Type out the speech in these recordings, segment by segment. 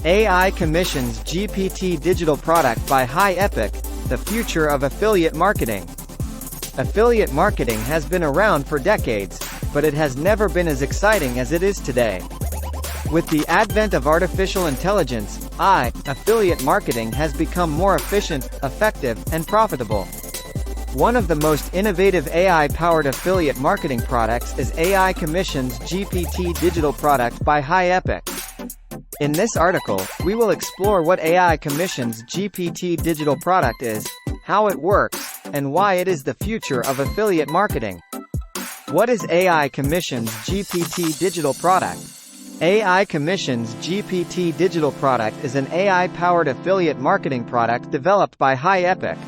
AI commissions GPT digital product by HiEpic, the future of affiliate marketing. Affiliate marketing has been around for decades, but it has never been as exciting as it is today. With the advent of artificial intelligence, affiliate marketing has become more efficient, effective, and profitable. One of the most innovative AI-powered affiliate marketing products is AI Commissions GPT digital product by HiEpic. In this article, we will explore what AI Commissions GPT digital product is, how it works, and why it is the future of affiliate marketing. What is AI Commissions GPT digital product? AI Commissions GPT digital product is an AI-powered affiliate marketing product developed by HiEpic.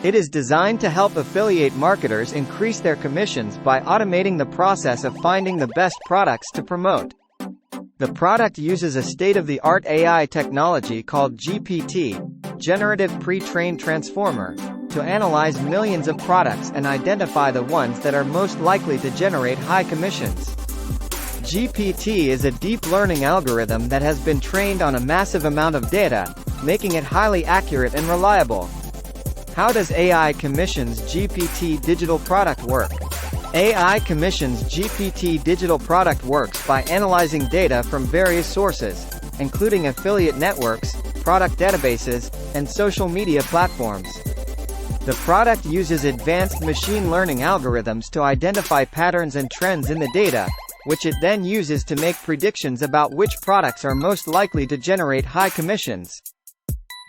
It is designed to help affiliate marketers increase their commissions by automating the process of finding the best products to promote. The product uses a state-of-the-art AI technology called GPT, Generative Pre-trained Transformer, to analyze millions of products and identify the ones that are most likely to generate high commissions. GPT is a deep learning algorithm that has been trained on a massive amount of data, making it highly accurate and reliable. How does AI Commissions GPT digital product work? AI Commissions GPT digital product works by analyzing data from various sources, including affiliate networks, product databases, and social media platforms. The product uses advanced machine learning algorithms to identify patterns and trends in the data, which it then uses to make predictions about which products are most likely to generate high commissions.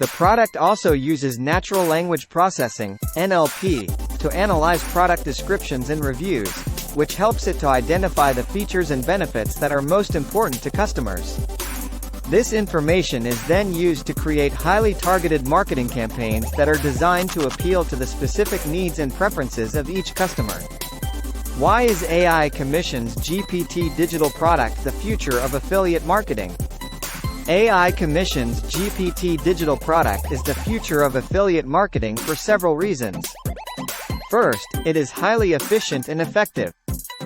The product also uses natural language processing, NLP, to analyze product descriptions and reviews, which helps it to identify the features and benefits that are most important to customers. This information is then used to create highly targeted marketing campaigns that are designed to appeal to the specific needs and preferences of each customer. Why is AI Commissions GPT digital product the future of affiliate marketing? AI Commissions GPT digital product is the future of affiliate marketing for several reasons. First, it is highly efficient and effective.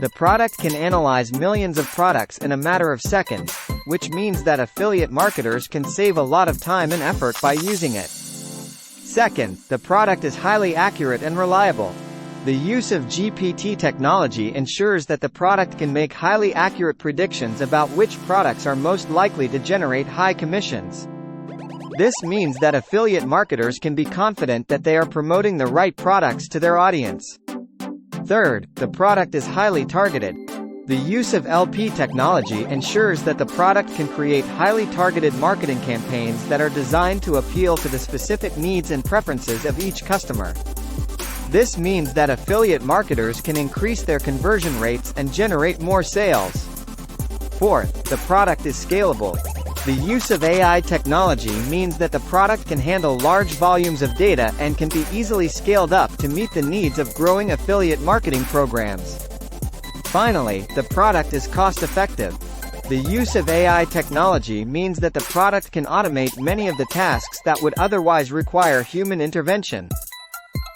The product can analyze millions of products in a matter of seconds, which means that affiliate marketers can save a lot of time and effort by using it. Second, the product is highly accurate and reliable. The use of GPT technology ensures that the product can make highly accurate predictions about which products are most likely to generate high commissions. This means that affiliate marketers can be confident that they are promoting the right products to their audience. Third, the product is highly targeted. The use of LP technology ensures that the product can create highly targeted marketing campaigns that are designed to appeal to the specific needs and preferences of each customer. This means that affiliate marketers can increase their conversion rates and generate more sales. Fourth, the product is scalable. The use of AI technology means that the product can handle large volumes of data and can be easily scaled up to meet the needs of growing affiliate marketing programs. Finally, the product is cost-effective. The use of AI technology means that the product can automate many of the tasks that would otherwise require human intervention.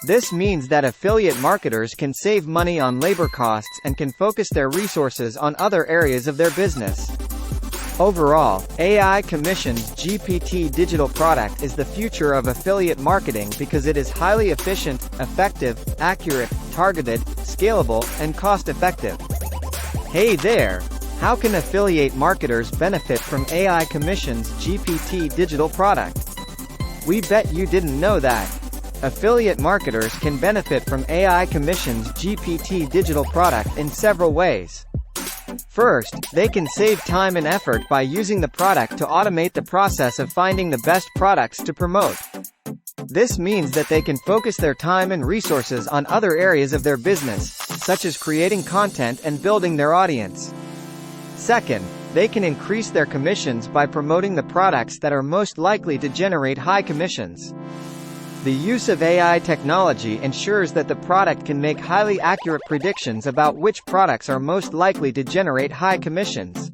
This means that affiliate marketers can save money on labor costs and can focus their resources on other areas of their business. Overall, AI Commissions GPT digital product is the future of affiliate marketing because it is highly efficient, effective, accurate, targeted, scalable, and cost-effective. Hey there! How can affiliate marketers benefit from AI Commissions GPT digital product? We bet you didn't know that. Affiliate marketers can benefit from AI Commissions GPT digital product in several ways. First, they can save time and effort by using the product to automate the process of finding the best products to promote. This means that they can focus their time and resources on other areas of their business, such as creating content and building their audience. Second, they can increase their commissions by promoting the products that are most likely to generate high commissions. The use of AI technology ensures that the product can make highly accurate predictions about which products are most likely to generate high commissions.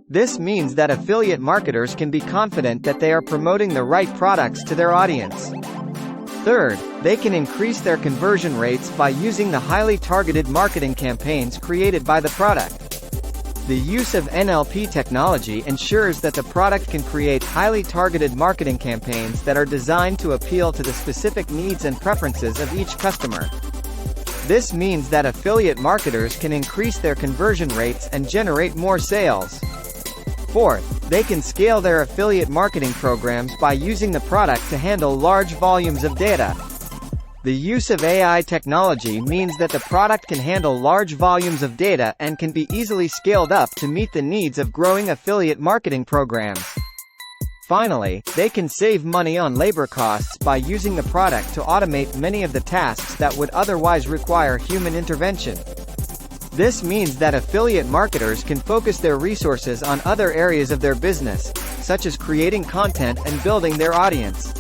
This means that affiliate marketers can be confident that they are promoting the right products to their audience. Third, they can increase their conversion rates by using the highly targeted marketing campaigns created by the product. The use of NLP technology ensures that the product can create highly targeted marketing campaigns that are designed to appeal to the specific needs and preferences of each customer. This means that affiliate marketers can increase their conversion rates and generate more sales. Fourth, they can scale their affiliate marketing programs by using the product to handle large volumes of data. The use of AI technology means that the product can handle large volumes of data and can be easily scaled up to meet the needs of growing affiliate marketing programs. Finally, they can save money on labor costs by using the product to automate many of the tasks that would otherwise require human intervention. This means that affiliate marketers can focus their resources on other areas of their business, such as creating content and building their audience.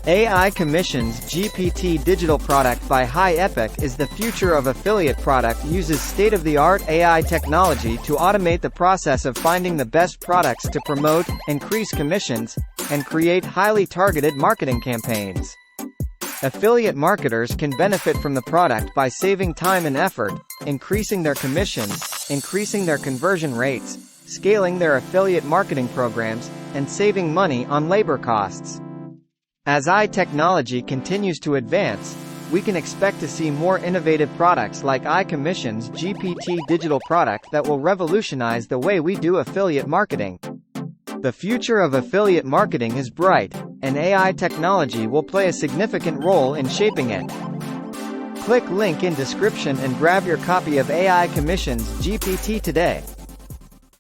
AI Commissions GPT digital product by HiEpic is the future of affiliate product. Uses state-of-the-art AI technology to automate the process of finding the best products to promote, increase commissions, and create highly targeted marketing campaigns. Affiliate marketers can benefit from the product by saving time and effort, increasing their commissions, increasing their conversion rates, scaling their affiliate marketing programs, and saving money on labor costs. As AI technology continues to advance, we can expect to see more innovative products like AI Commissions GPT digital product that will revolutionize the way we do affiliate marketing. The future of affiliate marketing is bright, and AI technology will play a significant role in shaping it. Click link in description and grab your copy of AI Commissions GPT today.